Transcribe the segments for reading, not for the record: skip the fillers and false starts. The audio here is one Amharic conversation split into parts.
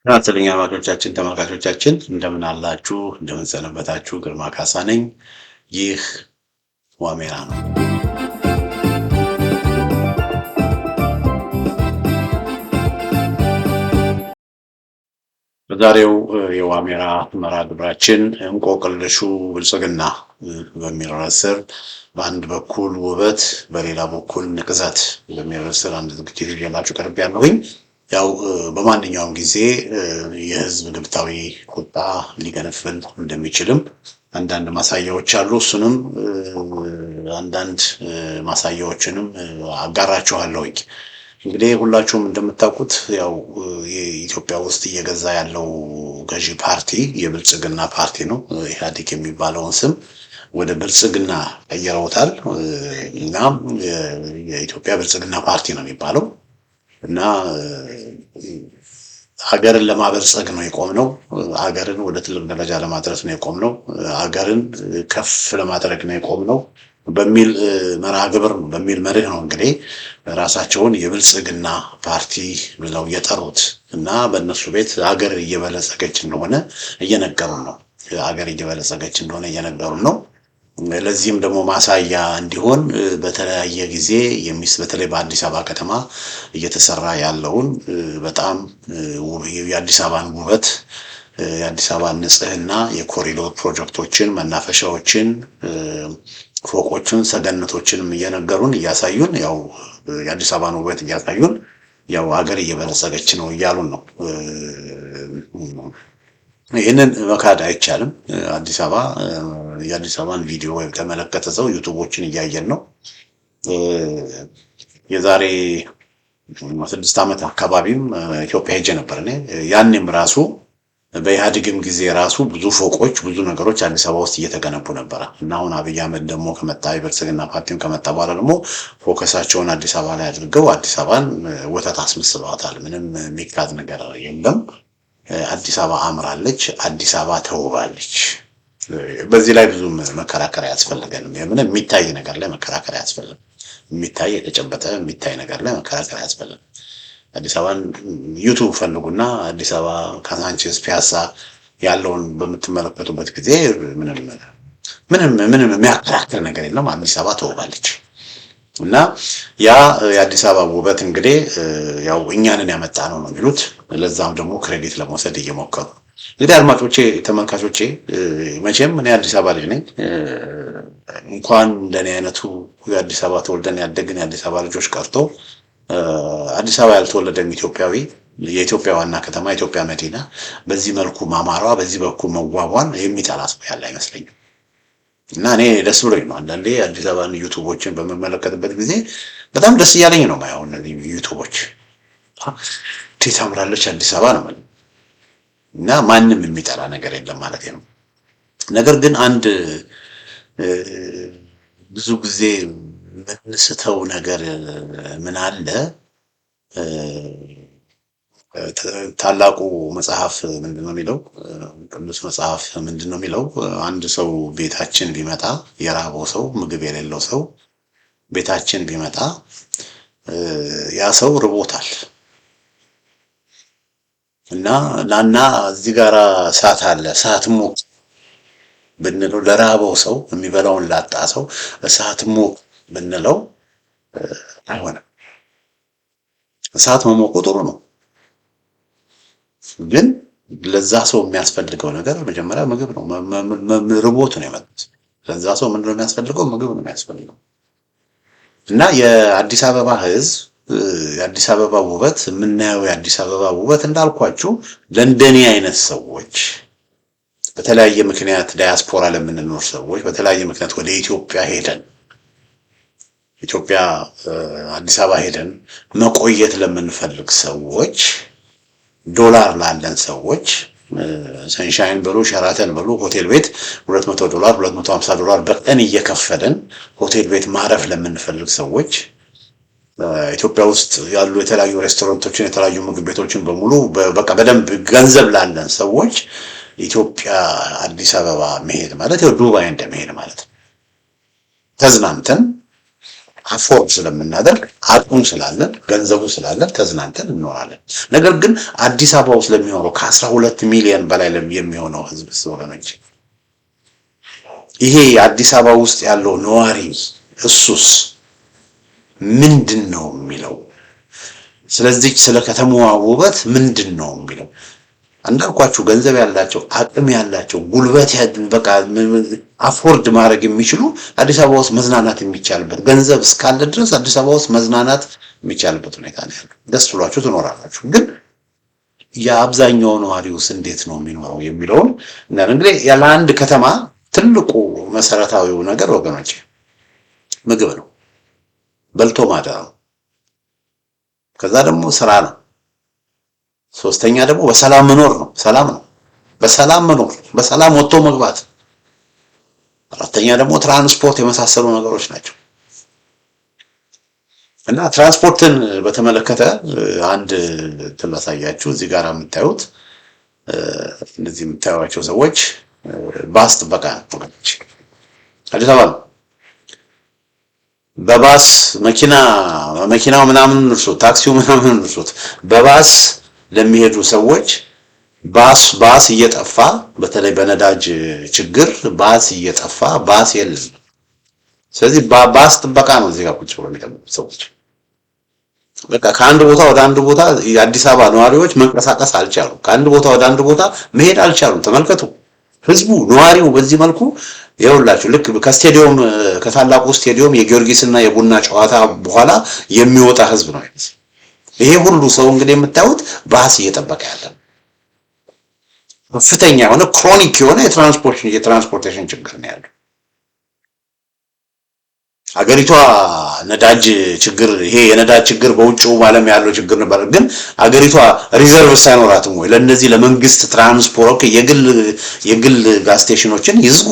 አራተኛ አድማጮቻችን ተመልካቾቻችን እንደምን አላችሁ? እንደምን ሰነበታችሁ? ግርማ ካሳ ነኝ። ይህ ዋሜራ ነው። በዛሬው የዋሜራ መርሃ ግብራችን እንቆቅልሹ ብልጽግና በሚል ርዕስ ስር በአንድ በኩል ውበት በሌላ በኩል ንቅዘት በሚል ርዕስ ስር አንድ ዝግጅት ይዤላችሁ ቀርቤያለሁኝ። ያው በማንኛውም ጊዜ የህዝብ ግብታዊ ቁጣ ሊገነፍል እንደሚችልም አንዳንድ ማሳያዎች አሉ። እሱንም አንዳንድ ማሳያዎችንም አጋራችኋለሁኝ። እንግዲህ ሁላችሁም እንደምታውቁት ያው የኢትዮጵያ ውስጥ እየገዛ ያለው ገዢ ፓርቲ የብልጽግና ፓርቲ ነው። ኢህአዴግ የሚባለውን ስም ወደ ብልጽግና ቀይረውታል እና የኢትዮጵያ ብልጽግና ፓርቲ ነው የሚባለው እና ሀገርን ለማበልጸግ ነው የቆምነው። ሀገርን ወደ ትልቅ ደረጃ ለማድረስ ነው የቆምነው። ሀገርን ከፍ ለማድረግ ነው የቆምነው በሚል መርሃ ግብር ነው በሚል መርህ ነው እንግዲህ ራሳቸውን የብልጽግና ፓርቲ ብለው የጠሩት እና በእነሱ ቤት ሀገር እየበለጸገች እንደሆነ እየነገሩን ነው። ሀገር እየበለጸገች እንደሆነ እየነገሩን ነው። ለዚህም ደግሞ ማሳያ እንዲሆን በተለያየ ጊዜ በተለይ በአዲስ አበባ ከተማ እየተሰራ ያለውን በጣም የአዲስ አበባን ውበት የአዲስ አበባን ንጽህና የኮሪዶር ፕሮጀክቶችን፣ መናፈሻዎችን፣ ፎቆችን፣ ሰገነቶችንም እየነገሩን እያሳዩን ያው የአዲስ አበባን ውበት እያሳዩን ያው ሀገር እየበለጸገች ነው እያሉን ነው። ይህንን መካድ አይቻልም። አዲስ አበባ የአዲስ አበባን ቪዲዮ የተመለከተ ሰው ዩቱቦችን እያየን ነው። የዛሬ 6 ዓመት አካባቢም ኢትዮጵያ ሄጄ ነበር እኔ። ያኔም ራሱ በኢህአዴግም ጊዜ ራሱ ብዙ ፎቆች ብዙ ነገሮች አዲስ አበባ ውስጥ እየተገነቡ ነበረ እና አሁን አብይ አህመድ ደግሞ ከመጣ የብልጽግና ፓርቲም ከመጣ በኋላ ደግሞ ፎከሳቸውን አዲስ አበባ ላይ አድርገው አዲስ አበባን ወተት አስመስለዋታል። ምንም የሚካድ ነገር የለም። አዲስ አበባ አምራለች። አዲስ አበባ ተውባለች። በዚህ ላይ ብዙ መከራከሪያ አያስፈልገንም። ምንም የሚታይ ነገር ላይ መከራከሪያ አያስፈልግም። የሚታይ የተጨበጠ የሚታይ ነገር ላይ መከራከሪያ አያስፈልግም። አዲስ አበባን ዩቱብ ፈልጉና አዲስ አበባ ካዛንቺስ ፒያሳ ያለውን በምትመለከቱበት ጊዜ ምንም የሚያከራክር ነገር የለም። አዲስ አበባ ተውባለች እና ያ የአዲስ አበባ ውበት እንግዲህ ያው እኛንን ያመጣ ነው የሚሉት። ለዛም ደግሞ ክሬዲት ለመውሰድ እየሞከሩ እንግዲህ አድማጮቼ፣ ተመልካቾቼ መቼም እኔ አዲስ አበባ ልጅ ነኝ። እንኳን እንደኔ አይነቱ የአዲስ አበባ ተወልደን ያደግን የአዲስ አበባ ልጆች ቀርቶ አዲስ አበባ ያልተወለደም ኢትዮጵያዊ የኢትዮጵያ ዋና ከተማ የኢትዮጵያ መዲና በዚህ መልኩ ማማሯ በዚህ በኩል መዋቧን የሚጠላ ሰው ያለ አይመስለኝም። እና እኔ ደስ ብሎኝ ነው አንዳንዴ አዲስ አበባን ዩቱቦችን በመመለከትበት ጊዜ በጣም ደስ እያለኝ ነው ማየው። እነዚህ ዩቱቦች እንዴት አምራለች አዲስ አበባ ነው እና ማንም የሚጠላ ነገር የለም ማለት ነው። ነገር ግን አንድ ብዙ ጊዜ የምንስተው ነገር ምን አለ? ታላቁ መጽሐፍ ምንድነው የሚለው? ቅዱስ መጽሐፍ ምንድነው የሚለው? አንድ ሰው ቤታችን ቢመጣ የራበው ሰው ምግብ የሌለው ሰው ቤታችን ቢመጣ ያ ሰው ርቦታል እና ናና እዚህ ጋር እሳት አለ እሳት ሞቅ ብንለው ለራበው ሰው የሚበላውን ላጣ ሰው እሳት ሞቅ ብንለው አይሆንም። እሳት መሞቁ ጥሩ ነው፣ ግን ለዛ ሰው የሚያስፈልገው ነገር መጀመሪያ ምግብ ነው። ርቦት ነው የመጣው። ለዛ ሰው ምንድነው የሚያስፈልገው? ምግብ ነው የሚያስፈልገው። እና የአዲስ አበባ ሕዝብ የአዲስ አበባ ውበት የምናየው የአዲስ አበባ ውበት እንዳልኳችሁ ለእንደኔ አይነት ሰዎች በተለያየ ምክንያት ዳያስፖራ ለምንኖር ሰዎች በተለያየ ምክንያት ወደ ኢትዮጵያ ሄደን አዲስ አበባ ሄደን መቆየት ለምንፈልግ ሰዎች ዶላር ላለን ሰዎች ሰንሻይን በሉ ሸራተን በሉ ሆቴል ቤት $200 $250 በቀን እየከፈለን ሆቴል ቤት ማረፍ ለምንፈልግ ሰዎች ኢትዮጵያ ውስጥ ያሉ የተለያዩ ሬስቶራንቶችን የተለያዩ ምግብ ቤቶችን በሙሉ በቃ በደንብ ገንዘብ ላለን ሰዎች ኢትዮጵያ አዲስ አበባ መሄድ ማለት ዱባይ እንደመሄድ ማለት ነው። ተዝናንተን አፎርድ ስለምናደርግ አቅሙ ስላለን ገንዘቡ ስላለን ተዝናንተን እንኖራለን። ነገር ግን አዲስ አበባ ውስጥ ለሚኖረው ከ12 ሚሊዮን በላይ የሚሆነው ህዝብ ወገኖች ይሄ አዲስ አበባ ውስጥ ያለው ነዋሪ እሱስ ምንድን ነው የሚለው? ስለዚህ ስለ ከተማዋ ውበት ምንድን ነው የሚለው? እንዳልኳችሁ ገንዘብ ያላቸው አቅም ያላቸው ጉልበት በቃ አፎርድ ማድረግ የሚችሉ አዲስ አበባ ውስጥ መዝናናት የሚቻልበት ገንዘብ እስካለ ድረስ አዲስ አበባ ውስጥ መዝናናት የሚቻልበት ሁኔታ ነው ያለው። ደስ ብሏችሁ ትኖራላችሁ። ግን የአብዛኛው ነዋሪውስ እንዴት ነው የሚኖረው የሚለውን እና እንግዲህ ያለ አንድ ከተማ ትልቁ መሰረታዊው ነገር ወገኖች ምግብ ነው፣ በልቶ ማደር ነው። ከዛ ደግሞ ስራ ነው። ሶስተኛ ደግሞ በሰላም መኖር ነው። ሰላም ነው፣ በሰላም መኖር፣ በሰላም ወጥቶ መግባት። አራተኛ ደግሞ ትራንስፖርት የመሳሰሉ ነገሮች ናቸው። እና ትራንስፖርትን በተመለከተ አንድ ትላሳያችሁ። እዚህ ጋር የምታዩት እነዚህ የምታዩቸው ሰዎች ባስ ጥበቃ ወገኖች አዲስ አበባ ነው። በባስ መኪናው ምናምን እርሱት፣ ታክሲው ምናምን እርሱት፣ በባስ ለሚሄዱ ሰዎች ባስ እየጠፋ በተለይ በነዳጅ ችግር ባስ እየጠፋ ባስ የለም። ስለዚህ ባስ ጥበቃ ነው እዚህ ጋር ቁጭ ብሎ የሚጠብቁት ሰዎች። በቃ ከአንድ ቦታ ወደ አንድ ቦታ የአዲስ አበባ ነዋሪዎች መንቀሳቀስ አልቻሉም። ከአንድ ቦታ ወደ አንድ ቦታ መሄድ አልቻሉም። ተመልከቱ፣ ህዝቡ ነዋሪው በዚህ መልኩ ይኸውላችሁ ልክ ከስቴዲየም ከታላቁ ስቴዲየም የጊዮርጊስና የቡና ጨዋታ በኋላ የሚወጣ ህዝብ ነው። ይሄ ሁሉ ሰው እንግዲህ የምታዩት ባስ እየጠበቀ ያለ ከፍተኛ የሆነ ክሮኒክ የሆነ የትራንስፖርቴሽን ችግር ነው ያለው። አገሪቷ ነዳጅ ችግር ይሄ የነዳጅ ችግር በውጭው ዓለም ያለው ችግር ነበር። ግን አገሪቷ ሪዘርቭ ሳይኖራትም ወይ ለነዚህ ለመንግስት ትራንስፖርት የግል ጋዝ ስቴሽኖችን ይዝጉ።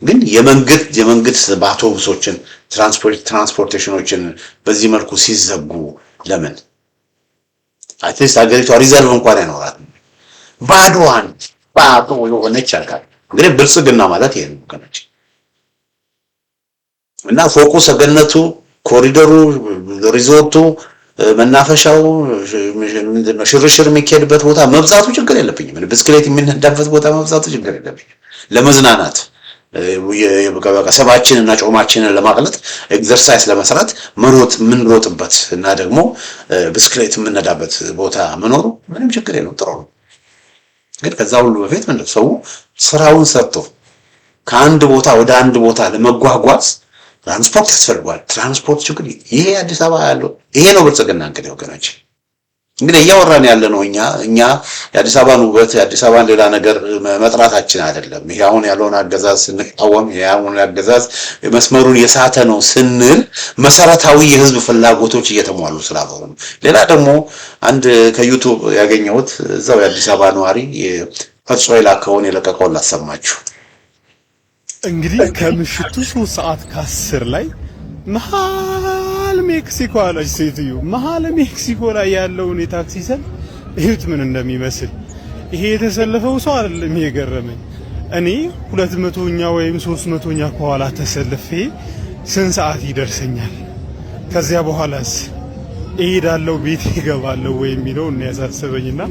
ግን የመንግስት በአውቶቡሶችን ትራንስፖርቴሽኖችን በዚህ መልኩ ሲዘጉ ለምን? አትሊስት አገሪቷ ሪዘርቭ እንኳን አይኖራትም። ባዶዋን ባዶ የሆነች አልካል። እንግዲህ ብልጽግና ማለት ይሄ ነው ከነች እና ፎቁ፣ ሰገነቱ፣ ኮሪደሩ፣ ሪዞርቱ፣ መናፈሻው፣ ሽርሽር የሚካሄድበት ቦታ መብዛቱ ችግር የለብኝም። ብስክሌት የሚነዳበት ቦታ መብዛቱ ችግር የለብኝም። ለመዝናናት ሰባችንን እና ጮማችንን ለማቅለጥ ኤክሰርሳይዝ ለመስራት ምንሮጥበት እና ደግሞ ብስክሌት የምንነዳበት ቦታ መኖሩ ምንም ችግር የለውም፣ ጥሩ ነው። ግን ከዛ ሁሉ በፊት ምንድነው ሰው ስራውን ሰርቶ ከአንድ ቦታ ወደ አንድ ቦታ ለመጓጓዝ ትራንስፖርት ያስፈልጋል። ትራንስፖርት ችግር ይሄ አዲስ አበባ ያለው ይሄ ነው ብልጽግና። እንግዲህ ወገኖች እንግዲህ እያወራን ያለ ነው እኛ የአዲስ አበባን ውበት የአዲስ አበባን ሌላ ነገር መጥራታችን አይደለም። ይሄ አሁን ያለውን አገዛዝ ስንቃወም ይሄ አሁን አገዛዝ መስመሩን የሳተ ነው ስንል መሰረታዊ የህዝብ ፍላጎቶች እየተሟሉ ስላልሆኑ ነው። ሌላ ደግሞ አንድ ከዩቲዩብ ያገኘሁት እዛው የአዲስ አበባ ነዋሪ ፈጽሞ የላከውን የለቀቀውን ላሰማችሁ። እንግዲህ ከምሽቱ 3:10 ላይ መሀል ሜክሲኮ አለች ሴትዮ። መሀል ሜክሲኮ ላይ ያለውን የታክሲ ሰልፍ እዩት ምን እንደሚመስል። ይሄ የተሰለፈው ሰው አይደለም የገረመኝ። እኔ 200ኛ ወይም 300ኛ ከኋላ ተሰልፌ ስንት ሰዓት ይደርሰኛል? ከዚያ በኋላስ እሄዳለሁ ቤት ይገባለሁ ወይ የሚለው ነው ያሳሰበኝና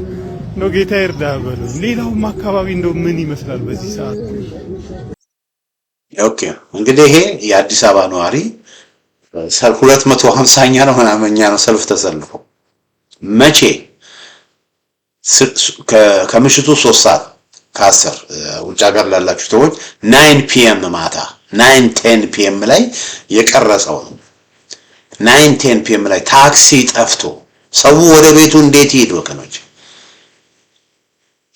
ነው ጌታ ይርዳህ በለው። ሌላውም አካባቢ እንደው ምን ይመስላል በዚህ ሰዓት? ኦኬ እንግዲህ ይሄ የአዲስ አበባ ነዋሪ 250ኛ ነው ምናምንኛ ነው ሰልፍ ተሰልፎ መቼ ከምሽቱ 3:10 ውጭ ሀገር ላላችሁ ሰዎች 9 ፒኤም ማታ 9:10 ፒኤም ላይ የቀረጸው ነው። 9:10 ፒኤም ላይ ታክሲ ጠፍቶ ሰው ወደ ቤቱ እንዴት ይሄድ ወገኖች?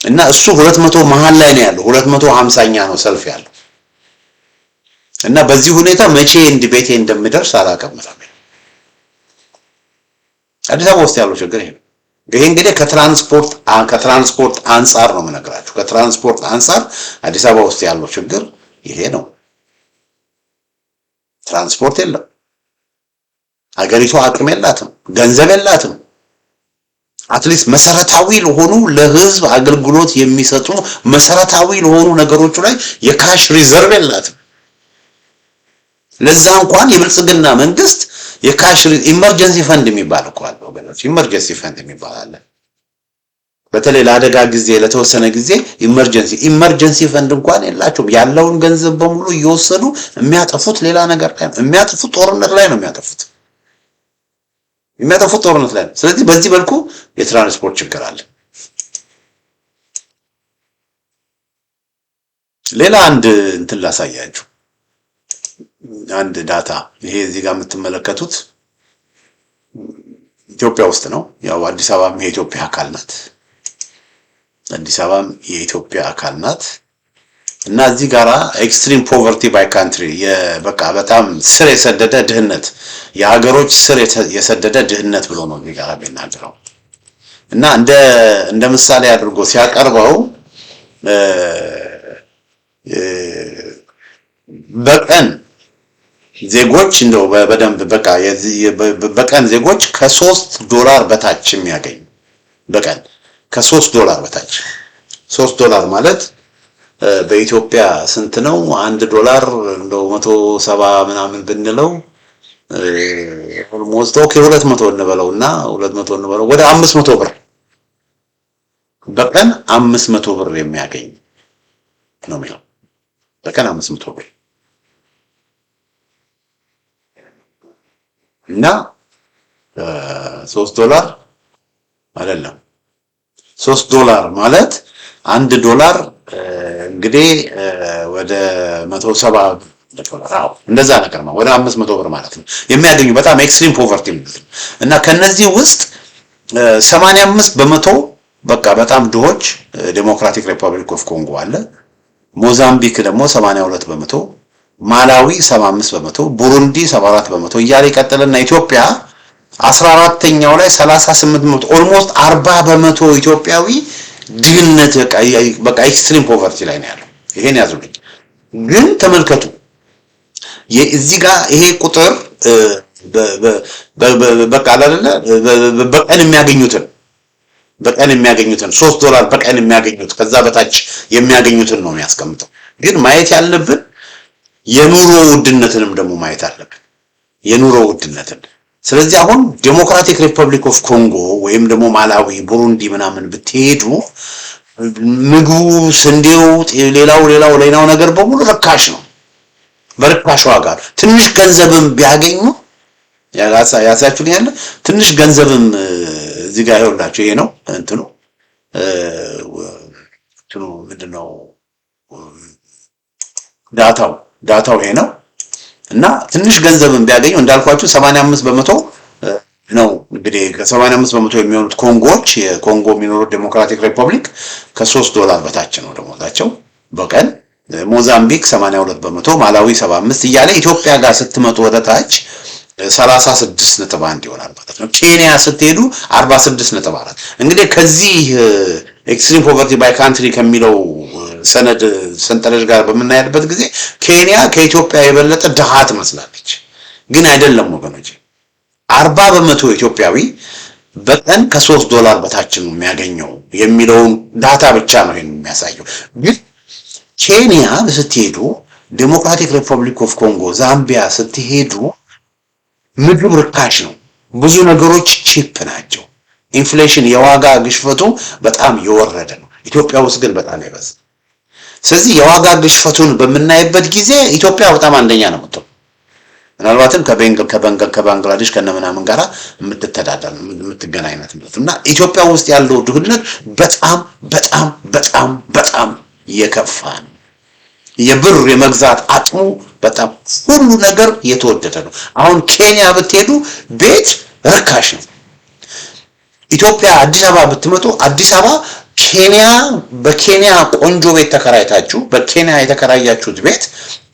እና እሱ 200 መሃል ላይ ነው ያለው። 250ኛ ነው ሰልፍ ያለው። እና በዚህ ሁኔታ መቼ ቤቴ እንደምደርስ አላውቅም። አዲስ አበባ ውስጥ ያለው ችግር ይሄ ነው። ይሄ እንግዲህ ከትራንስፖርት አንፃር ነው የምነግራችሁ። ከትራንስፖርት አንፃር አዲስ አበባ ውስጥ ያለው ችግር ይሄ ነው። ትራንስፖርት የለም። አገሪቱ አቅም የላትም፣ ገንዘብ የላትም። አትሊስት መሰረታዊ ለሆኑ ለህዝብ አገልግሎት የሚሰጡ መሰረታዊ ለሆኑ ነገሮች ላይ የካሽ ሪዘርቭ የላትም። ለዛ እንኳን የብልጽግና መንግስት የካሽ ኢመርጀንሲ ፈንድ የሚባል እኮ አለ ወገኖች። ኢመርጀንሲ ፈንድ የሚባል አለ። በተለይ ለአደጋ ጊዜ ለተወሰነ ጊዜ ኢመርጀንሲ ፈንድ እንኳን የላቸውም። ያለውን ገንዘብ በሙሉ እየወሰዱ የሚያጠፉት ሌላ ነገር ላይ ነው። የሚያጠፉት ጦርነት ላይ ነው የሚያጠፉት ጦርነት ላይ ነው። ስለዚህ በዚህ መልኩ የትራንስፖርት ችግር አለ። ሌላ አንድ እንትን ላሳያችሁ፣ አንድ ዳታ። ይሄ እዚህ ጋር የምትመለከቱት ኢትዮጵያ ውስጥ ነው። ያው አዲስ አበባም የኢትዮጵያ አካል ናት። እና እዚህ ጋራ ኤክስትሪም ፖቨርቲ ባይ ካንትሪ በቃ በጣም ስር የሰደደ ድህነት፣ የሀገሮች ስር የሰደደ ድህነት ብሎ ነው እዚህ ጋራ የሚናገረው። እና እንደ ምሳሌ አድርጎ ሲያቀርበው በቀን ዜጎች እንደው በደንብ በቃ በቀን ዜጎች $3 በታች የሚያገኝ በቀን $3 በታች $3 ማለት በኢትዮጵያ ስንት ነው? $1 እንደው 170 ምናምን ብንለው ኦልሞስት ኦኬ 200 እንበለውና 200 እንበለው ወደ 500 ብር በቀን 500 ብር የሚያገኝ ነው የሚለው። በቀን 500 ብር እና $3 አይደለም። $3 ማለት $1 እንግዲህ ወደ 170 $100 እንደዛ ነገር ነው። ወደ 500 ብር ማለት ነው የሚያገኙ በጣም ኤክስትሪም ፖቨርቲ ማለት ነው። እና ከነዚህ ውስጥ 85% በቃ በጣም ድሆች ዴሞክራቲክ ሪፐብሊክ ኦፍ ኮንጎ አለ። ሞዛምቢክ ደግሞ 82%፣ ማላዊ 75%፣ ቡሩንዲ 74% እያለ ይቀጥልና ኢትዮጵያ 14ኛው ላይ 38%፣ ኦልሞስት 40% ኢትዮጵያዊ ድህነት በቃ ኤክስትሪም ፖቨርቲ ላይ ነው ያለው። ይሄን ያዙልኝ። ግን ተመልከቱ እዚህ ጋር ይሄ ቁጥር በቃ አይደለ በቀን የሚያገኙትን $3 በቀን የሚያገኙት ከዛ በታች የሚያገኙትን ነው የሚያስቀምጠው። ግን ማየት ያለብን የኑሮ ውድነትንም ደግሞ ማየት አለብን፣ የኑሮ ውድነትን። ስለዚህ አሁን ዴሞክራቲክ ሪፐብሊክ ኦፍ ኮንጎ ወይም ደግሞ ማላዊ፣ ቡሩንዲ ምናምን ብትሄዱ ምግቡ፣ ስንዴው፣ ሌላው ነገር በሙሉ ርካሽ ነው። በርካሽ ዋጋ ትንሽ ገንዘብም ቢያገኙ ያሳያችሁኝ ያለ ትንሽ ገንዘብም እዚህ ጋር ይኸውላችሁ ይሄ ነው እንትኑ ምንድነው ዳታው ይሄ ነው። እና ትንሽ ገንዘብም ቢያገኙ እንዳልኳችሁ 85% ነው እንግዲህ ከ85% የሚሆኑት ኮንጎዎች የኮንጎ የሚኖሩት ዴሞክራቲክ ሪፐብሊክ $3 በታች ነው ደሞዛቸው በቀን። ሞዛምቢክ 82%፣ ማላዊ 75% እያለ ኢትዮጵያ ጋር ስትመጡ ወደ ታች 36.1 ይሆናል ማለት ነው። ኬንያ ስትሄዱ 46.4። እንግዲህ ከዚህ ኤክስትሪም ፖቨርቲ ባይ ካንትሪ ከሚለው ሰነድ ሰንጠረዥ ጋር በምናያድበት ጊዜ ኬንያ ከኢትዮጵያ የበለጠ ድሃ ትመስላለች፣ ግን አይደለም ወገኖች። 40% ኢትዮጵያዊ በቀን $3 በታች ነው የሚያገኘው የሚለውን ዳታ ብቻ ነው ይሄን የሚያሳየው። ግን ኬንያ ስትሄዱ፣ ዴሞክራቲክ ሪፐብሊክ ኦፍ ኮንጎ፣ ዛምቢያ ስትሄዱ ምግብ ርካሽ ነው፣ ብዙ ነገሮች ቺፕ ናቸው። ኢንፍሌሽን የዋጋ ግሽፈቱ በጣም የወረደ ነው። ኢትዮጵያ ውስጥ ግን በጣም ይበዛ። ስለዚህ የዋጋ ግሽፈቱን በምናይበት ጊዜ ኢትዮጵያ በጣም አንደኛ ነው የምትሆነው። ምናልባትም ከባንግላዴሽ ከነምናምን ጋራ የምትተዳደር የምትገናኝነት ማለት እና ኢትዮጵያ ውስጥ ያለው ድህነት በጣም በጣም በጣም በጣም የከፋ ነው። የብር የመግዛት አቅሙ በጣም ሁሉ ነገር የተወደደ ነው። አሁን ኬንያ ብትሄዱ ቤት ርካሽ ነው። ኢትዮጵያ አዲስ አበባ ብትመጡ አዲስ አበባ በኬንያ ቆንጆ ቤት ተከራይታችሁ በኬንያ የተከራያችሁት ቤት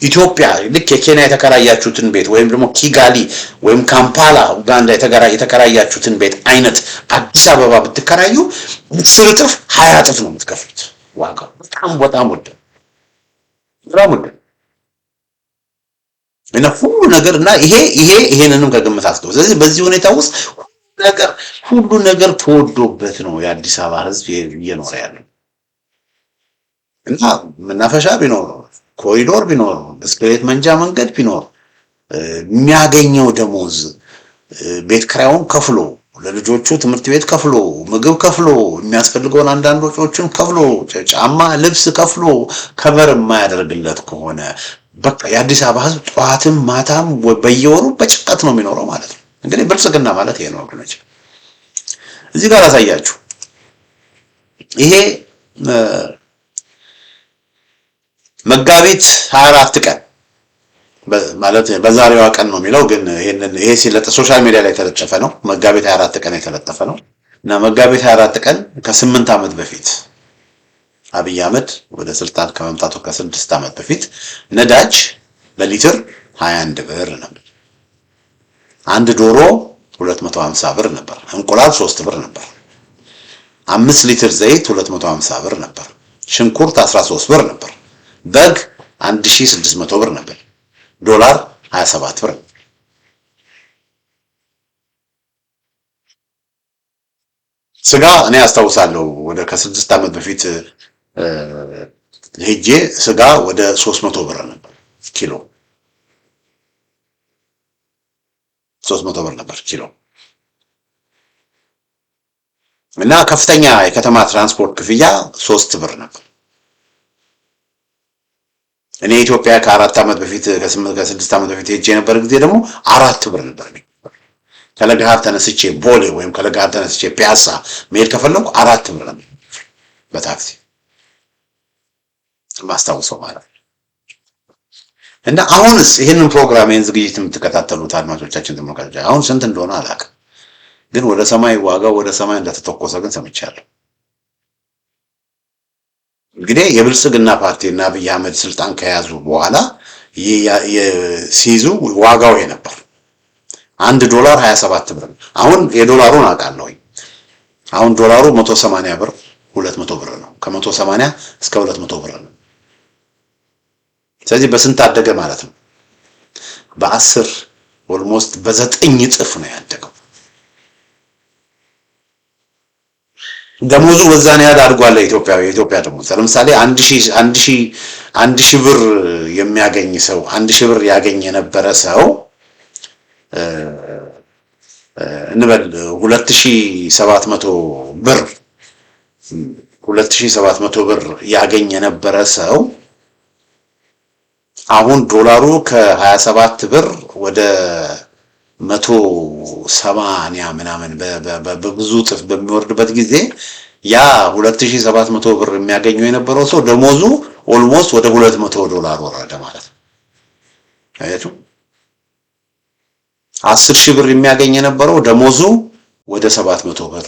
ኢትዮጵያ ልክ የኬንያ የተከራያችሁትን ቤት ወይም ደግሞ ኪጋሊ ወይም ካምፓላ ኡጋንዳ የተከራያችሁትን ቤት አይነት አዲስ አበባ ብትከራዩ 10 እጥፍ 20 እጥፍ ነው የምትከፍሉት። ዋጋው በጣም ውድ እና ሁሉ ነገር እና ይሄንንም ከግምት አስገቡ። ስለዚህ በዚህ ሁኔታ ውስጥ ሁሉ ነገር ተወዶበት ነው የአዲስ አበባ ሕዝብ እየኖረ ያለው እና መናፈሻ ቢኖር፣ ኮሪዶር ቢኖር፣ ብስክሌት መንጃ መንገድ ቢኖር፣ የሚያገኘው ደሞዝ ቤት ኪራዩን ከፍሎ ለልጆቹ ትምህርት ቤት ከፍሎ ምግብ ከፍሎ የሚያስፈልገውን አንዳንድ ወጪዎችን ከፍሎ ጫማ ልብስ ከፍሎ ከበር የማያደርግለት ከሆነ በቃ የአዲስ አበባ ህዝብ ጠዋትም ማታም በየወሩ በጭንቀት ነው የሚኖረው ማለት ነው። እንግዲህ ብልጽግና ማለት ይሄ ነው ወገኖች። እዚህ ጋር አሳያችሁ። ይሄ መጋቢት 24 ቀን ማለት በዛሬዋ ቀን ነው የሚለው፣ ግን ይሄ ሲለጠፍ ሶሻል ሚዲያ ላይ የተለጠፈ ነው። መጋቢት 24 ቀን የተለጠፈ ነው እና መጋቢት 24 ቀን ከ8 ዓመት በፊት አብይ አህመድ ወደ ስልጣን ከመምጣቱ ከ6 ዓመት በፊት ነዳጅ በሊትር 21 ብር ነበር። አንድ ዶሮ 250 ብር ነበር። እንቁላል 3 ብር ነበር። 5 ሊትር ዘይት 250 ብር ነበር። ሽንኩርት 13 ብር ነበር። በግ 1600 ብር ነበር። ዶላር 27 ብር። ስጋ እኔ አስታውሳለሁ ወደ ከ6 ዓመት በፊት ሄጄ ስጋ ወደ 300 ብር ነበር ኪሎ። 300 ብር ነበር ኪሎ እና ከፍተኛ የከተማ ትራንስፖርት ክፍያ 3 ብር ነበር። እኔ ኢትዮጵያ ከ4 ዓመት በፊት ከ6 ዓመት በፊት ሄጄ የነበረ ጊዜ ደግሞ 4 ብር ነበር። ከለገሃር ተነስቼ ቦሌ ወይም ከለገሃር ተነስቼ ፒያሳ መሄድ ከፈለኩ 4 ብር ነበር በታክሲ ማስታወሰው ማለት ነው። እና አሁንስ ይሄንን ፕሮግራም ይሄን ዝግጅት የምትከታተሉት አድማጮቻችን ተመልካቾች አሁን ስንት እንደሆነ አላውቅም፣ ግን ወደ ሰማይ ዋጋው ወደ ሰማይ እንደተተኮሰ ግን ሰምቻለሁ። እንግዲህ የብልጽግና ፓርቲና አብይ አህመድ ስልጣን ከያዙ በኋላ ሲይዙ ዋጋው ይሄ ነበር። 1 ዶላር 27 ብር። አሁን የዶላሩን አውቃለሁ። አሁን ዶላሩ 180 ብር 200 ብር ነው። ከ180 እስከ 200 ብር ነው። ስለዚህ በስንት አደገ ማለት ነው? በ10 ኦልሞስት በ9 እጥፍ ነው ያደገው። ደሞዙ በዛን ያህል አድጓል። የኢትዮጵያ ደሞዝ ለምሳሌ 1000 ብር የሚያገኝ ሰው 1000 ብር ያገኝ የነበረ ሰው እንበል 2700 ብር ያገኝ የነበረ ሰው አሁን ዶላሩ ከ27 ብር ወደ 180 ምናምን በብዙ ጥፍ በሚወርድበት ጊዜ ያ 2700 ብር የሚያገኘው የነበረው ሰው ደሞዙ ኦልሞስት ወደ 200 ዶላር ወረደ ማለት ነው። አያችሁ፣ 10,000 ብር የሚያገኝ የነበረው ደሞዙ ወደ 700 ብር፣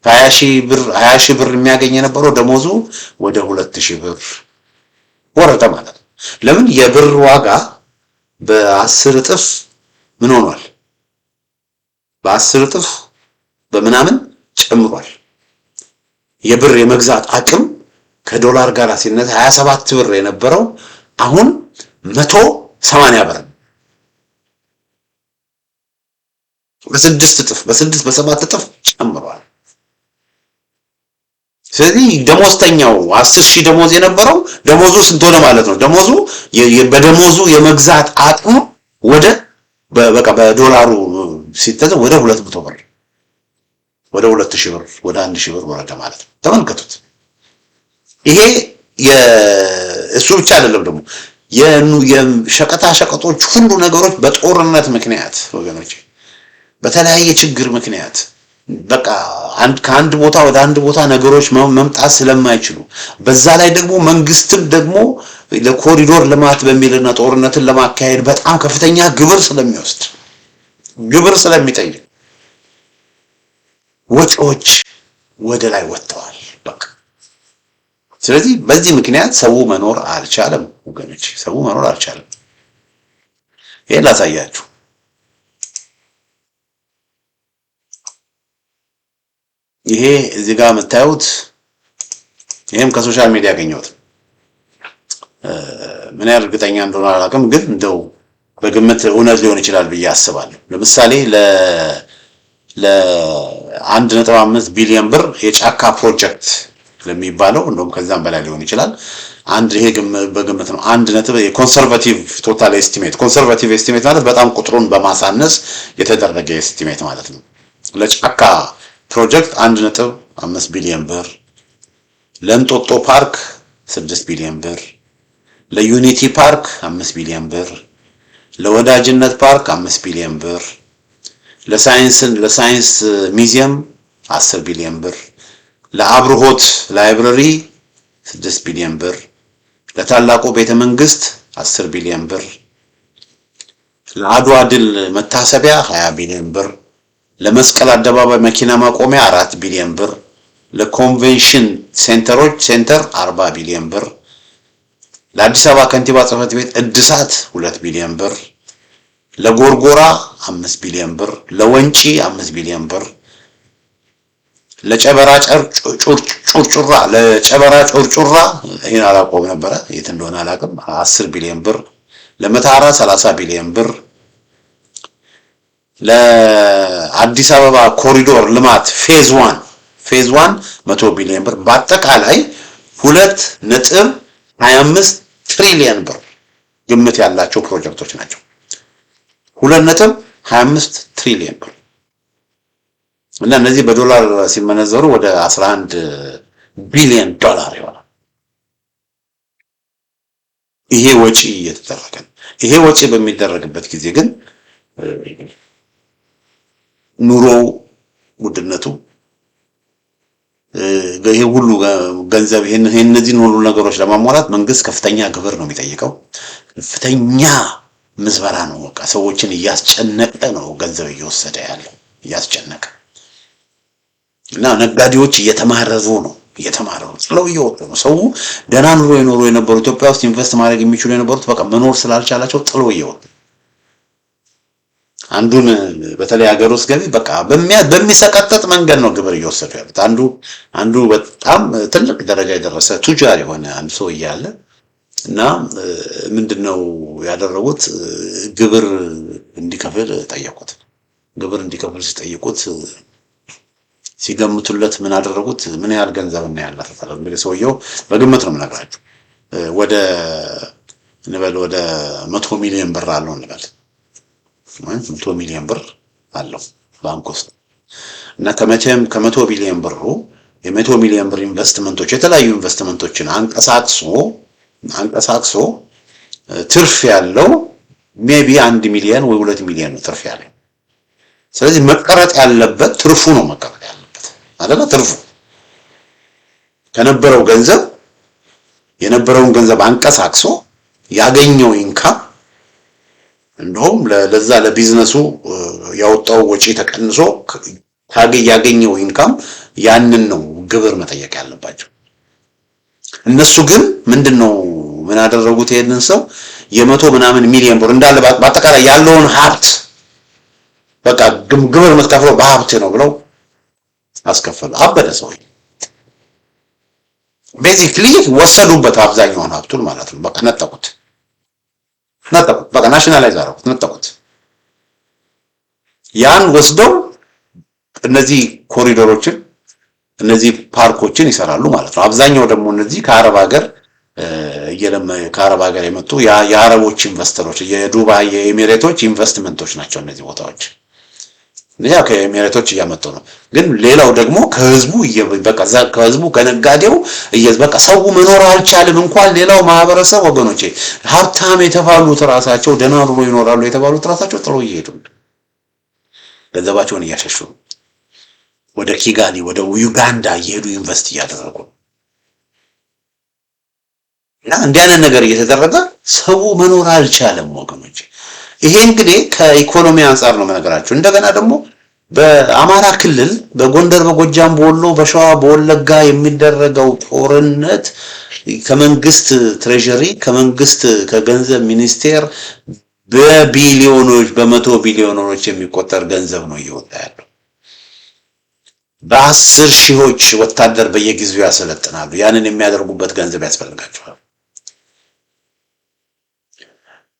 20,000 ብር የሚያገኝ የነበረው ደሞዙ ወደ 2,000 ብር ወረደ ማለት ነው። ለምን? የብር ዋጋ በ10 እጥፍ ምን ሆኗል? በ10 እጥፍ በምናምን ጨምሯል። የብር የመግዛት አቅም ከዶላር ጋር ሲነሳ 27 ብር የነበረው አሁን 180 ብር በ6 እጥፍ በ7 እጥፍ ጨምሯል። ስለዚህ ደሞዝተኛው 10,000 ደሞዝ የነበረው ደሞዙ ስንት ሆነ ማለት ነው? ደሞዙ በደሞዙ የመግዛት አቅሙ ወደ በቃ በዶላሩ ሲተዘን ወደ 200 ብር ወደ 2,000 ብር ወደ 1,000 ብር ወረደ ማለት ነው። ተመልከቱት። ይሄ እሱ ብቻ አይደለም ደግሞ የሸቀጣ ሸቀጦች ሁሉ ነገሮች በጦርነት ምክንያት ወገኖች፣ በተለያየ ችግር ምክንያት በቃ ከአንድ ቦታ ወደ አንድ ቦታ ነገሮች መምጣት ስለማይችሉ በዛ ላይ ደግሞ መንግስትም ደግሞ ለኮሪዶር ልማት በሚልና ጦርነትን ለማካሄድ በጣም ከፍተኛ ግብር ስለሚጠይቅ ወጪዎች ወደ ላይ ወጥተዋል በቃ። ስለዚህ በዚህ ምክንያት ሰው መኖር አልቻለም ወገኖች፣ ሰው መኖር አልቻለም። ይሄን ላሳያችሁ። ይሄ እዚህ ጋር የምታዩት ይሄም ከሶሻል ሚዲያ ያገኘሁት ምን ያህል እርግጠኛ እንደሆነ አላውቅም፣ ግን እንደው በግምት እውነት ሊሆን ይችላል ብዬ አስባለሁ። ለምሳሌ ለ1.5 ቢሊዮን ብር የጫካ ፕሮጀክት ለሚባለው እንደውም ከዛም በላይ ሊሆን ይችላል። አንድ ይሄ በግምት ነው። 1 የኮንሰርቫቲቭ ቶታል ኤስቲሜት ኮንሰርቫቲቭ ኤስቲሜት ማለት በጣም ቁጥሩን በማሳነስ የተደረገ ኤስቲሜት ማለት ነው። ለጫካ ፕሮጀክት 1.5 ቢሊዮን ብር፣ ለእንጦጦ ፓርክ 6 ቢሊዮን ብር፣ ለዩኒቲ ፓርክ 5 ቢሊዮን ብር፣ ለወዳጅነት ፓርክ 5 ቢሊዮን ብር፣ ለሳይንስ ሚዚየም 10 ቢሊዮን ብር፣ ለአብርሆት ላይብረሪ 6 ቢሊዮን ብር፣ ለታላቁ ቤተ መንግስት 10 ቢሊዮን ብር፣ ለአድዋ ድል መታሰቢያ 20 ቢሊዮን ብር፣ ለመስቀል አደባባይ መኪና ማቆሚያ 4 ቢሊዮን ብር፣ ለኮንቬንሽን ሴንተር 40 ቢሊዮን ብር፣ ለአዲስ አበባ ከንቲባ ጽሕፈት ቤት እድሳት 2 ቢሊዮን ብር፣ ለጎርጎራ 5 ቢሊዮን ብር፣ ለወንጪ 5 ቢሊዮን ብር፣ ለጨበራ ጩርጩራ ይሄን አላውቀውም ነበረ የት እንደሆነ አላውቅም 10 ቢሊዮን ብር፣ ለመታራ 30 ቢሊዮን ብር፣ ለአዲስ አበባ ኮሪዶር ልማት ፌዝ 1 100 ቢሊዮን ብር በአጠቃላይ 2.25 ትሪሊየን ብር ግምት ያላቸው ፕሮጀክቶች ናቸው። 2.25 ትሪሊየን ብር እና እነዚህ በዶላር ሲመነዘሩ ወደ 11 ቢሊዮን ዶላር ይሆናል። ይሄ ወጪ እየተደረገ ነው። ይሄ ወጪ በሚደረግበት ጊዜ ግን ኑሮ ውድነቱ ይሄ ሁሉ ገንዘብ እነዚህን ሁሉ ነገሮች ለማሟላት መንግስት ከፍተኛ ግብር ነው የሚጠይቀው። ከፍተኛ ምዝበራ ነው። በቃ ሰዎችን እያስጨነቀ ነው ገንዘብ እየወሰደ ያለው እያስጨነቀ እና ነጋዴዎች እየተማረሩ ነው ጥለው እየወጡ ነው። ሰው ደህና ኑሮ የኖሩ የነበሩ ኢትዮጵያ ውስጥ ኢንቨስት ማድረግ የሚችሉ የነበሩት በቃ መኖር ስላልቻላቸው ጥለው እየወጡ አንዱን በተለይ ሀገር ውስጥ ገቢ በቃ በሚሰቀጥጥ መንገድ ነው ግብር እየወሰዱ ያሉት። አንዱ በጣም ትልቅ ደረጃ የደረሰ ቱጃር የሆነ አንድ ሰው እያለ እና ምንድነው ያደረጉት? ግብር እንዲከፍል ጠየቁት። ግብር እንዲከፍል ሲጠይቁት ሲገምቱለት ምን አደረጉት? ምን ያህል ገንዘብ እና ያላት ተፈረም እንግዲህ ሰውየው በግምት ነው የምነግራችሁ ወደ 100 ሚሊዮን ብር አለው እንበል 100 ሚሊዮን ብር አለው ባንክ ውስጥ እና ከ100 ቢሊዮን ብሩ የ100 ሚሊዮን ብር ኢንቨስትመንቶች የተለያዩ ኢንቨስትመንቶችን አንቀሳቅሶ ትርፍ ያለው ሜቢ 1 ሚሊዮን ወይ 2 ሚሊዮን ነው ትርፍ ያለው። ስለዚህ መቀረጥ ያለበት ትርፉ ነው መቀረጥ ያለበት አይደለ? ትርፉ ከነበረው ገንዘብ የነበረውን ገንዘብ አንቀሳቅሶ ያገኘው ኢንካም እንደውም ለዛ ለቢዝነሱ ያወጣው ወጪ ተቀንሶ ያገኘው ኢንካም ያንን ነው ግብር መጠየቅ ያለባቸው። እነሱ ግን ምንድነው ምን አደረጉት? ይሄንን ሰው የ100 ምናምን ሚሊዮን ብር እንዳለ በአጠቃላይ ያለውን ሀብት በቃ ግብር መትከፍለው በሀብት ነው ብለው አስከፈሉ። አበደ ሰው ቤዚክሊ ወሰዱበት አብዛኛውን ሀብቱን ማለት ነው። በቃ ነጠቁት በቃ ናሽናላይዝ አደረጉት ነጠቁት። ያን ወስደው እነዚህ ኮሪዶሮችን እነዚህ ፓርኮችን ይሰራሉ ማለት ነው። አብዛኛው ደግሞ እነዚህ ከአረብ ሀገር የመጡ የአረቦች ኢንቨስተሮች የዱባይ የኤሚሬቶች ኢንቨስትመንቶች ናቸው እነዚህ ቦታዎች። ያ ከኤሚሬቶች እያመጡ ነው። ግን ሌላው ደግሞ ከህዝቡ ከነጋዴው በቃ ሰው መኖር አልቻለም። እንኳን ሌላው ማህበረሰብ ወገኖቼ ሀብታም የተባሉት ራሳቸው ደህና ኑሮ ይኖራሉ የተባሉት ራሳቸው ጥሎ እየሄዱ ገንዘባቸውን እያሸሹ ወደ ኪጋሊ ወደ ዩጋንዳ እየሄዱ ኢንቨስት እያደረጉ እና እንዲህ አይነት ነገር እየተደረገ ሰው መኖር አልቻለም ወገኖቼ። ይሄ እንግዲህ ከኢኮኖሚ አንፃር ነው መነገራችሁ። እንደገና ደግሞ በአማራ ክልል በጎንደር በጎጃም በወሎ በሸዋ በወለጋ የሚደረገው ጦርነት ከመንግስት ትሬጀሪ ከመንግስት ከገንዘብ ሚኒስቴር በቢሊዮኖች በመቶ ቢሊዮኖች የሚቆጠር ገንዘብ ነው እየወጣ ያለው። በ10 ሺዎች ወታደር በየጊዜው ያሰለጥናሉ። ያንን የሚያደርጉበት ገንዘብ ያስፈልጋቸዋል።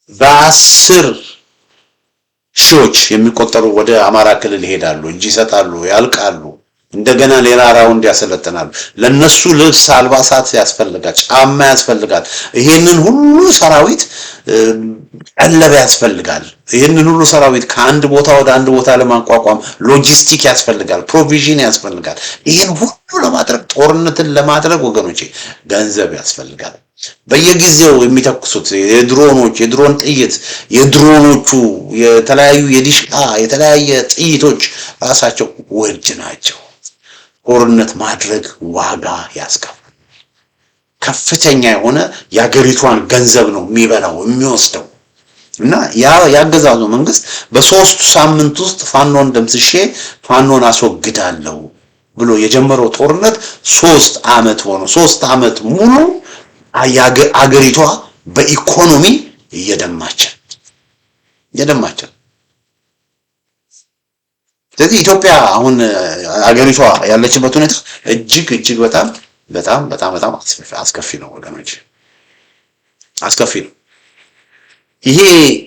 በ10 ሺዎች የሚቆጠሩ ወደ አማራ ክልል ይሄዳሉ፣ እጅ ይሰጣሉ፣ ያልቃሉ። እንደገና ሌላ ራውንድ ያሰለጥናሉ። ለነሱ ልብስ፣ አልባሳት ያስፈልጋል፣ ጫማ ያስፈልጋል። ይሄንን ሁሉ ሰራዊት ቀለብ ያስፈልጋል። ይሄንን ሁሉ ሰራዊት ከአንድ ቦታ ወደ አንድ ቦታ ለማቋቋም ሎጂስቲክ ያስፈልጋል፣ ፕሮቪዥን ያስፈልጋል። ይሄን ሁሉ ለማድረግ ጦርነትን ለማድረግ ወገኖቼ ገንዘብ ያስፈልጋል። በየጊዜው የሚተኩሱት የድሮኖች የድሮን ጥይት የድሮኖቹ የተለያዩ የዲሽቃ የተለያየ ጥይቶች ራሳቸው ወጅ ናቸው። ጦርነት ማድረግ ዋጋ ያስከፍላል። ከፍተኛ የሆነ የሀገሪቷን ገንዘብ ነው የሚበላው የሚወስደው። እና ያገዛዙ መንግስት በ3 ሳምንት ውስጥ ፋኖን ደምስሼ ፋኖን አስወግዳለሁ ብሎ የጀመረው ጦርነት 3 ዓመት ሆኖ 3 ዓመት ሙሉ አገሪቷ በኢኮኖሚ እየደማች። ስለዚህ ኢትዮጵያ አሁን አገሪቷ ያለችበት ሁኔታ እጅግ በጣም አስከፊ ነው ወገኖች፣ አስከፊ ነው።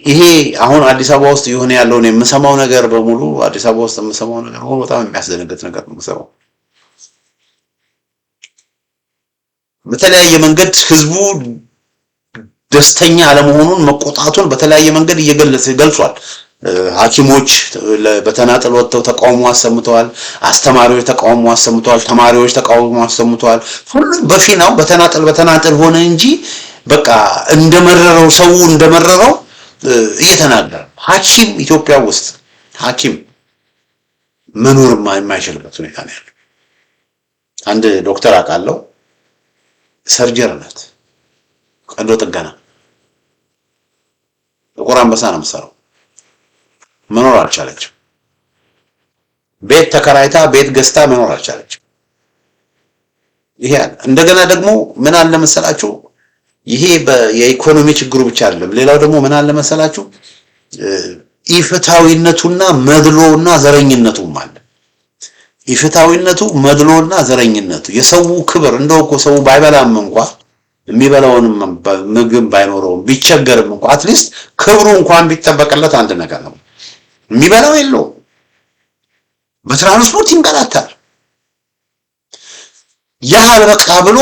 ይሄ አሁን አዲስ አበባ ውስጥ የሆነ ያለውን የምሰማው ነገር በሙሉ አዲስ አበባ ውስጥ የምሰማው ነገር ሁሉ በጣም የሚያስደነግጥ ነገር ነው የምሰማው። በተለያየ መንገድ ህዝቡ ደስተኛ አለመሆኑን መቆጣቱን በተለያየ መንገድ ገልጿል። ሐኪሞች በተናጠል ወጥተው ተቃውሞ አሰምተዋል። አስተማሪዎች ተቃውሞ አሰምተዋል። ተማሪዎች ተቃውሞ አሰምተዋል። ሁሉም በፊናው በተናጠል ሆነ እንጂ በቃ ሰው እንደመረረው እየተናገረ ሐኪም ኢትዮጵያ ውስጥ ሐኪም መኖር የማይችልበት ሁኔታ ነው ያለው። አንድ ዶክተር አውቃለሁ፣ ሰርጀር ናት፣ ቀዶ ጥገና ጥቁር አንበሳ ነው የምትሰራው። መኖር አልቻለችም። ቤት ተከራይታ ቤት ገዝታ መኖር አልቻለችም። ይሄ እንደገና ደግሞ ምን አለ መሰላችሁ፣ ይሄ የኢኮኖሚ ችግሩ ብቻ አይደለም። ሌላው ደግሞ ምን አለ መሰላችሁ፣ ኢፍታዊነቱና መድሎና ዘረኝነቱም አለ። ኢፍታዊነቱ መድሎና ዘረኝነቱ የሰው ክብር እንደው እኮ ሰው ባይበላም እንኳን የሚበላውን ምግብ ባይኖረውም ቢቸገርም እንኳን አትሊስት ክብሩ እንኳን ቢጠበቅለት አንድ ነገር ነው። የሚበላው የለውም፣ በትራንስፖርት ይንገላታል። ያ በቃ ብሎ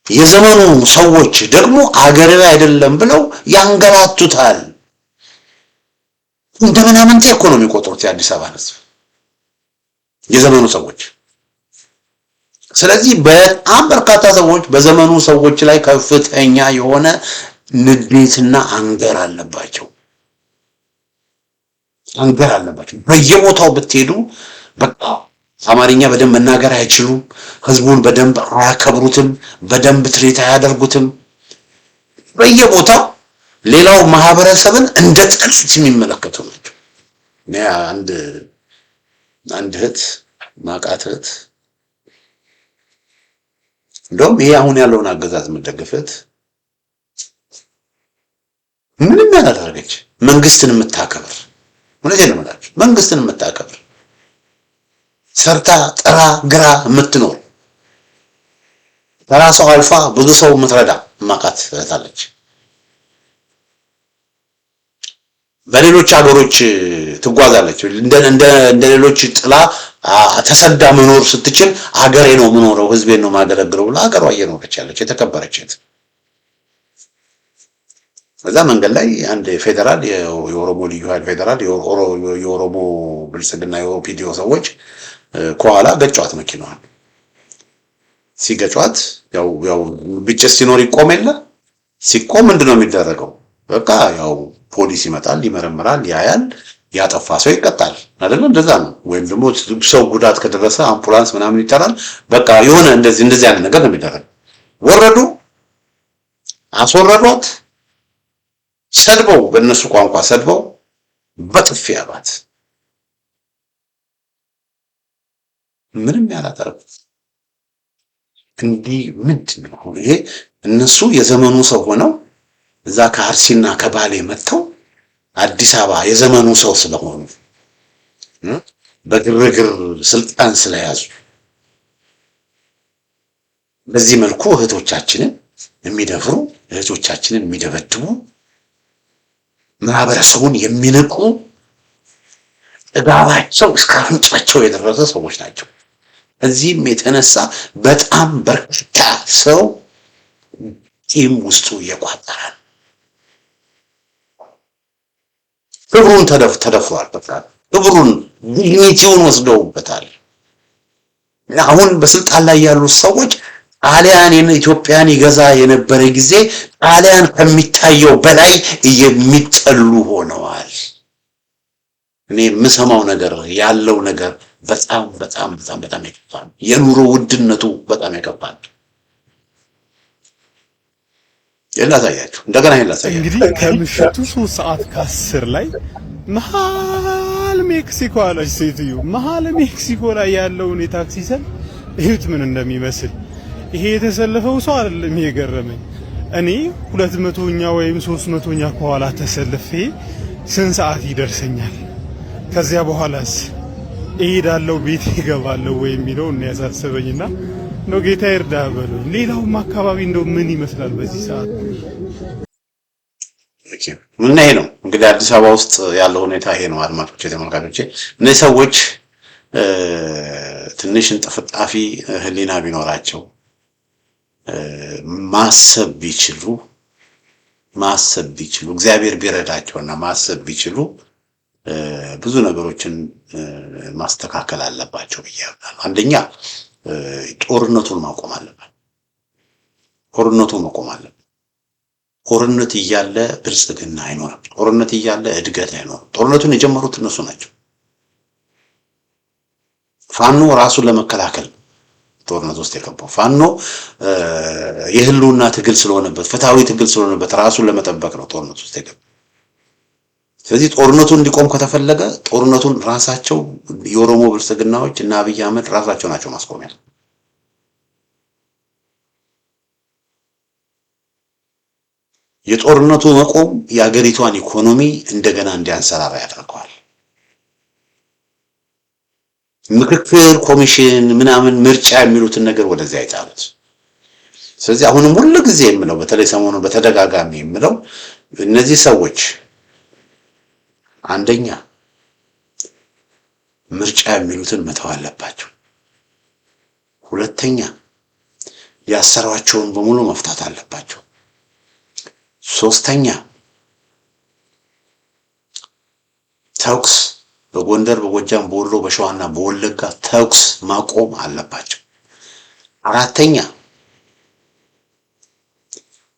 የዘመኑ ሰዎች ደግሞ አገር አይደለም ብለው ያንገላቱታል። እንደምናምን እኮ ነው የሚቆጥሩት የአዲስ አበባ ሕዝብ የዘመኑ ሰዎች። ስለዚህ በጣም በርካታ ሰዎች በዘመኑ ሰዎች ላይ ከፍተኛ የሆነ ንዴትና አንገር አለባቸው። በየቦታው ብትሄዱ በቃ አማርኛ በደንብ መናገር አይችሉም። ህዝቡን በደንብ አያከብሩትም፣ በደንብ ትሪት አያደርጉትም። በየቦታው ሌላው ማህበረሰብን እንደ ጠላት የሚመለከቱ ናቸው። አንድ እህት ማቃት እህት እንደውም ይሄ አሁን ያለውን አገዛዝ የምትደግፍት ምንም ያላደረገች መንግስትን የምታከብር እውነቴን ነው የምላችሁ፣ መንግስትን የምታከብር ሰርታ ጥራ ግራ የምትኖር በራሷ አልፋ ብዙ ሰው የምትረዳ ማቃት እህታለች። በሌሎች ሀገሮች ትጓዛለች። እንደ ሌሎች ጥላ ተሰዳ መኖር ስትችል አገሬ ነው የምኖረው ህዝቤን ነው ማገለግለው ብላ ሀገሯ እየኖረች ያለች የተከበረች እህት። በዛ መንገድ ላይ አንድ ፌደራል የኦሮሞ ልዩ ኃይል ፌደራል የኦሮሞ ብልጽግና የኦፒዲዮ ሰዎች ከኋላ ገጯት መኪናዋን። ሲገጯት ያው ግጭት ሲኖር ይቆም የለ ሲቆም ምንድነው የሚደረገው? በቃ ያው ፖሊስ ይመጣል፣ ይመረምራል፣ ያያል፣ ያጠፋ ሰው ይቀጣል አይደል? እንደዛ ነው። ወይም ደግሞ ሰው ጉዳት ከደረሰ አምቡላንስ ምናምን ይጠራል። በቃ የሆነ እንደዚህ አይነት ነገር ነው የሚደረገው። ወረዱ፣ አስወረዷት፣ ሰድበው በእነሱ ቋንቋ ሰድበው በጥፊ ያሏት። ምንም ያላጠረው እንዲህ ምንድን ነው ይሄ? እነሱ የዘመኑ ሰው ሆነው እዛ ከአርሲና ከባሌ መጥተው አዲስ አበባ የዘመኑ ሰው ስለሆኑ በግርግር ስልጣን ስለያዙ በዚህ መልኩ እህቶቻችንን የሚደፍሩ እህቶቻችንን የሚደበድቡ ማህበረሰቡን የሚንቁ ጥጋባቸው እስከ አፍንጫቸው የደረሰ ሰዎች ናቸው። እዚህም የተነሳ በጣም በርካታ ሰው ቂም ውስጡ እየቋጠረ ክብሩን ተደፍሯል። በቃ ክብሩን ዲግኒቲውን ወስደውበታል። አሁን በስልጣን ላይ ያሉ ሰዎች ጣሊያን ኢትዮጵያን ይገዛ የነበረ ጊዜ ጣሊያን ከሚታየው በላይ የሚጠሉ ሆነዋል። እኔ የምሰማው ነገር ያለው ነገር በጣም በጣም በጣም በጣም ይከፋል። የኑሮ ውድነቱ በጣም ይከፋል። የላሳያችሁ እንደገና የላሳያችሁ እንግዲህ ከምሽቱ 3:10 ላይ መሀል ሜክሲኮ አለች ሴትዮ። መሀል ሜክሲኮ ላይ ያለውን የታክሲ ሰልፍ እዩት ምን እንደሚመስል። ይሄ የተሰለፈው ሰው አይደለም የገረመኝ። እኔ 200ኛ ወይም 300ኛ ከኋላ ተሰልፌ ስንት ሰዓት ይደርሰኛል? ከዚያ በኋላስ እሄዳለሁ ቤት ይገባለው ወይ የሚለው ነው ያሳሰበኝና ነው ጌታ ይርዳ በሉኝ። ሌላውም አካባቢ እንደው ምን ይመስላል በዚህ ሰዓት? ምን ይሄ ነው እንግዲህ አዲስ አበባ ውስጥ ያለው ሁኔታ ይሄ ነው። አድማጮቼ፣ ተመልካቾቼ እነዚህ ሰዎች ትንሽ እንጥፍጣፊ ህሊና ቢኖራቸው ማሰብ ቢችሉ እግዚአብሔር ቢረዳቸውና ማሰብ ቢችሉ ብዙ ነገሮችን ማስተካከል አለባቸው ብዬ አምናለሁ። አንደኛ ጦርነቱን ማቆም አለበት። ጦርነት እያለ ብልጽግና አይኖርም። ጦርነት እያለ እድገት አይኖርም። ጦርነቱን የጀመሩት እነሱ ናቸው። ፋኖ ራሱን ለመከላከል ጦርነት ውስጥ የገባው ፋኖ የህልውና ትግል ስለሆነበት፣ ፍትሃዊ ትግል ስለሆነበት ራሱን ለመጠበቅ ነው ጦርነት ውስጥ የገባው። ስለዚህ ጦርነቱን እንዲቆም ከተፈለገ ጦርነቱን ራሳቸው የኦሮሞ ብልጽግናዎች እና አብይ አህመድ ራሳቸው ናቸው ማስቆሚያ። የጦርነቱ መቆም የአገሪቷን ኢኮኖሚ እንደገና እንዲያንሰራራ ያደርገዋል። ምክክር ኮሚሽን ምናምን ምርጫ የሚሉትን ነገር ወደዚያ አይጣሉት። ስለዚህ አሁንም ሁሉ ጊዜ የምለው በተለይ ሰሞኑን በተደጋጋሚ የምለው እነዚህ ሰዎች አንደኛ ምርጫ የሚሉትን መተው አለባቸው። ሁለተኛ ያሰሯቸውን በሙሉ መፍታት አለባቸው። ሶስተኛ ተኩስ በጎንደር፣ በጎጃም፣ በወሎ፣ በሸዋና በወለጋ ተኩስ ማቆም አለባቸው። አራተኛ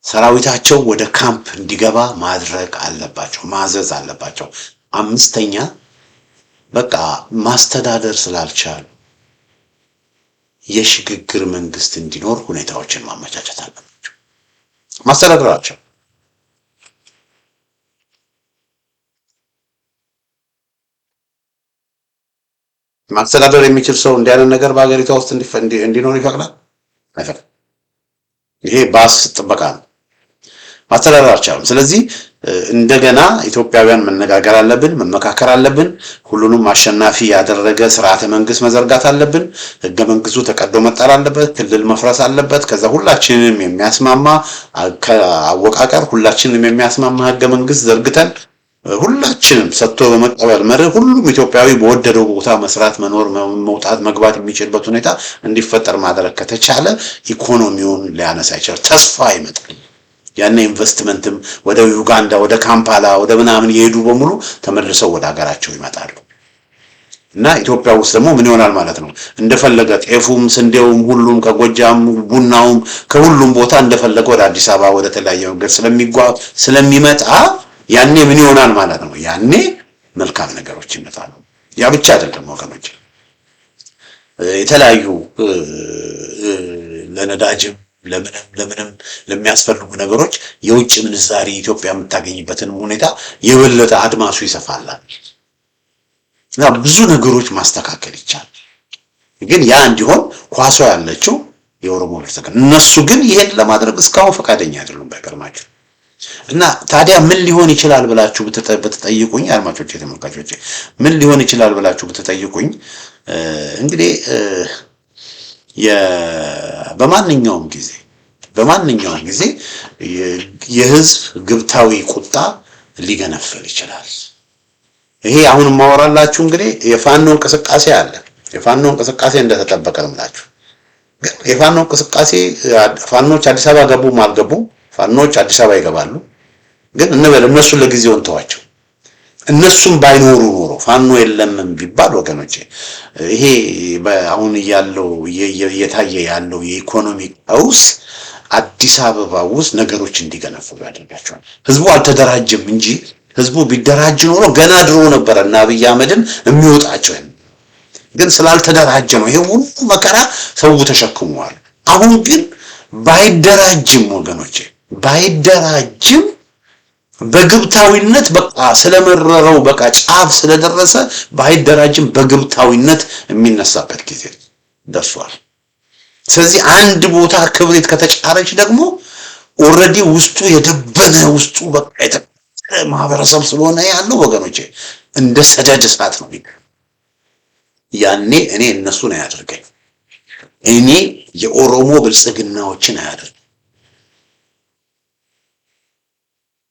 ሰራዊታቸው ወደ ካምፕ እንዲገባ ማድረግ አለባቸው፣ ማዘዝ አለባቸው። አምስተኛ በቃ ማስተዳደር ስላልቻሉ የሽግግር መንግስት እንዲኖር ሁኔታዎችን ማመቻቸት አለባቸው። ማስተዳደራቸው ማስተዳደር የሚችል ሰው እንዲያለ ነገር በአገሪቷ ውስጥ እንዲኖር ይፈቅዳል? አይፈቅድም። ይሄ ባስ ጥበቃ ነው። ማስተዳደር አልቻሉም። ስለዚህ እንደገና ኢትዮጵያውያን መነጋገር አለብን፣ መመካከር አለብን። ሁሉንም አሸናፊ ያደረገ ስርዓተ መንግስት መዘርጋት አለብን። ህገ መንግስቱ ተቀዶ መጣል አለበት። ክልል መፍረስ አለበት። ከዛ ሁላችንንም የሚያስማማ አወቃቀር፣ ሁላችንንም የሚያስማማ ህገ መንግስት ዘርግተን ሁላችንም ሰጥቶ በመቀበል መርህ ሁሉም ኢትዮጵያዊ በወደደው ቦታ መስራት፣ መኖር፣ መውጣት፣ መግባት የሚችልበት ሁኔታ እንዲፈጠር ማድረግ ከተቻለ ኢኮኖሚውን ሊያነሳ ይችላል። ተስፋ ይመጣል። ያኔ ኢንቨስትመንትም ወደ ዩጋንዳ፣ ወደ ካምፓላ፣ ወደ ምናምን የሄዱ በሙሉ ተመልሰው ወደ ሀገራቸው ይመጣሉ። እና ኢትዮጵያ ውስጥ ደግሞ ምን ይሆናል ማለት ነው? እንደፈለገ ጤፉም፣ ስንዴውም፣ ሁሉም ከጎጃም ቡናውም ከሁሉም ቦታ እንደፈለገ ወደ አዲስ አበባ ወደ ተለያየ መንገድ ስለሚመጣ ያኔ ምን ይሆናል ማለት ነው? ያኔ መልካም ነገሮች ይመጣሉ። ያ ብቻ አይደለም ወገኖች፣ የተለያዩ ለነዳጅም ለምንም ለሚያስፈልጉ ነገሮች የውጭ ምንዛሪ ኢትዮጵያ የምታገኝበትን ሁኔታ የበለጠ አድማሱ ይሰፋላል እና ብዙ ነገሮች ማስተካከል ይቻላል። ግን ያ እንዲሆን ኳሷ ያለችው የኦሮሞ ብልጽግና፣ እነሱ ግን ይሄን ለማድረግ እስካሁን ፈቃደኛ አይደሉም። ባይገርማችሁ እና ታዲያ ምን ሊሆን ይችላል ብላችሁ ብትጠይቁኝ፣ አድማጮቼ፣ ተመልካቾቼ ምን ሊሆን ይችላል ብላችሁ ብትጠይቁኝ እንግዲህ በማንኛውም ጊዜ የህዝብ ግብታዊ ቁጣ ሊገነፍል ይችላል። ይሄ አሁን ማወራላችሁ እንግዲህ የፋኖ እንቅስቃሴ አለ። የፋኖ እንቅስቃሴ እንደተጠበቀ ነው የምላችሁ። ግን የፋኖ እንቅስቃሴ ፋኖች አዲስ አበባ ገቡም አልገቡም ፋኖች አዲስ አበባ ይገባሉ። ግን እንበል እነሱ ለጊዜው እንተዋቸው። እነሱም ባይኖሩ ኖሮ ፋኖ የለም ቢባል ወገኖቼ ይሄ አሁን እየታየ ያለው የኢኮኖሚ ቀውስ አዲስ አበባ ውስጥ ነገሮች እንዲገነፍሉ ያደርጋቸዋል። ህዝቡ አልተደራጀም እንጂ ህዝቡ ቢደራጅ ኖሮ ገና ድሮ ነበረ እና አብይ አህመድን የሚወጣቸው። ግን ስላልተደራጀ ነው ይሄ ሁሉ መከራ ሰው ተሸክሟል። አሁን ግን ባይደራጅም ወገኖቼ ባይደራጅም በግብታዊነት በቃ ስለመረረው በቃ ጫፍ ስለደረሰ ባይደራጅም በግብታዊነት የሚነሳበት ጊዜ ደርሷል። ስለዚህ አንድ ቦታ ክብሪት ከተጫረች ደግሞ ኦልሬዲ ውስጡ የደበነ ውስጡ በቃ የተቀረ ማህበረሰብ ስለሆነ ያለው ወገኖቼ እንደ ሰደድ እሳት ነው። ያኔ እኔ እነሱን አያደርገኝ፣ እኔ የኦሮሞ ብልጽግናዎችን አያደርገኝ፣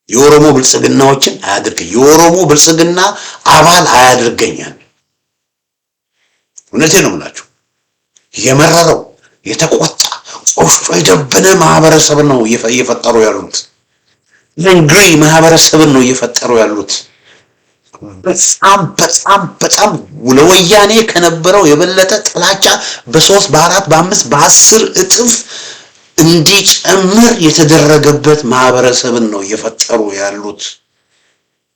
የኦሮሞ ብልጽግናዎችን አያደርገኝ፣ የኦሮሞ ብልጽግና አባል አያደርገኛል። እውነቴን ነው የምላችሁ። የመረረው የተቆጣ ቆፍጦ የደበነ ማህበረሰብ ነው እየፈጠሩ ያሉት። እንግሪ ማህበረሰብን ነው እየፈጠሩ ያሉት። በጣም በጣም በጣም ለወያኔ ከነበረው የበለጠ ጥላቻ በ3 በ4 በ5 በ10 እጥፍ እንዲጨምር የተደረገበት ማህበረሰብን ነው እየፈጠሩ ያሉት።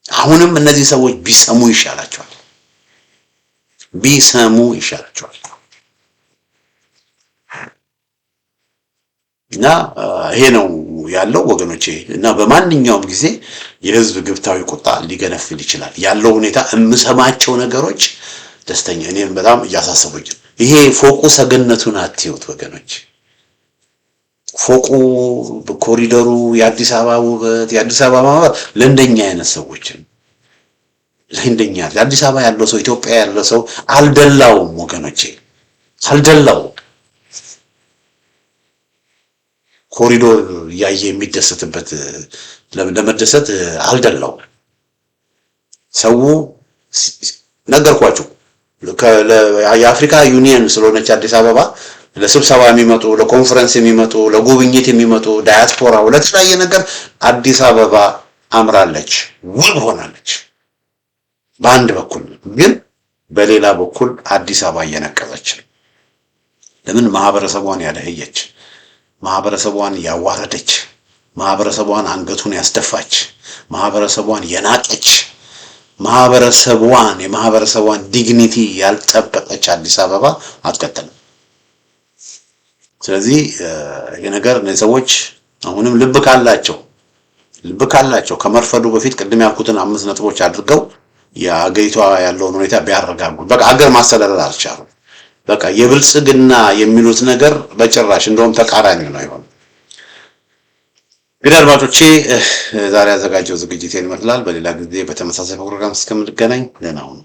አሁንም እነዚህ ሰዎች ቢሰሙ ይሻላቸዋል፣ ቢሰሙ ይሻላቸዋል። እና ይሄ ነው ያለው ወገኖቼ። እና በማንኛውም ጊዜ የህዝብ ግብታዊ ቁጣ ሊገነፍል ይችላል። ያለው ሁኔታ የምሰማቸው ነገሮች ደስተኛ እኔም በጣም እያሳሰቡኝ። ይሄ ፎቁ ሰገነቱን አትዩት ወገኖች። ፎቁ ኮሪደሩ የአዲስ አበባ ውበት የአዲስ አበባ ማህበር ለእንደኛ አይነት ሰዎች ለእንደኛ አዲስ አበባ ያለው ሰው ኢትዮጵያ ያለው ሰው አልደላውም ወገኖቼ፣ አልደላውም። ኮሪዶር ያየ የሚደሰትበት ለመደሰት አልደላውም። ሰው ነገርኳችሁ የአፍሪካ ዩኒየን ስለሆነች አዲስ አበባ ለስብሰባ የሚመጡ ለኮንፈረንስ የሚመጡ ለጉብኝት የሚመጡ ዳያስፖራ ለተለያየ ነገር አዲስ አበባ አምራለች፣ ውብ ሆናለች በአንድ በኩል። ግን በሌላ በኩል አዲስ አበባ እየነቀዘች ነው። ለምን? ማህበረሰቧን ያለህየች፣ ማህበረሰቧን ያዋረደች፣ ማህበረሰቧን አንገቱን ያስደፋች፣ ማህበረሰቧን የናቀች፣ የማህበረሰቧን ዲግኒቲ ያልጠበቀች አዲስ አበባ አትቀጥልም። ስለዚህ የነገር ሰዎች አሁንም ልብ ካላቸው ከመርፈዱ በፊት ቅድም ያልኩትን 5 ነጥቦች አድርገው የአገሪቷ ያለውን ሁኔታ ቢያረጋጉ። በቃ አገር ማስተዳደር አልቻሉም። በቃ የብልጽግና የሚሉት ነገር በጭራሽ እንደውም ተቃራኒ ነው ይሆን። እንግዲህ አድማጮቼ ዛሬ ያዘጋጀው ዝግጅት ይመስላል። በሌላ ጊዜ በተመሳሳይ ፕሮግራም እስከምንገናኝ ደህና ሁኑ።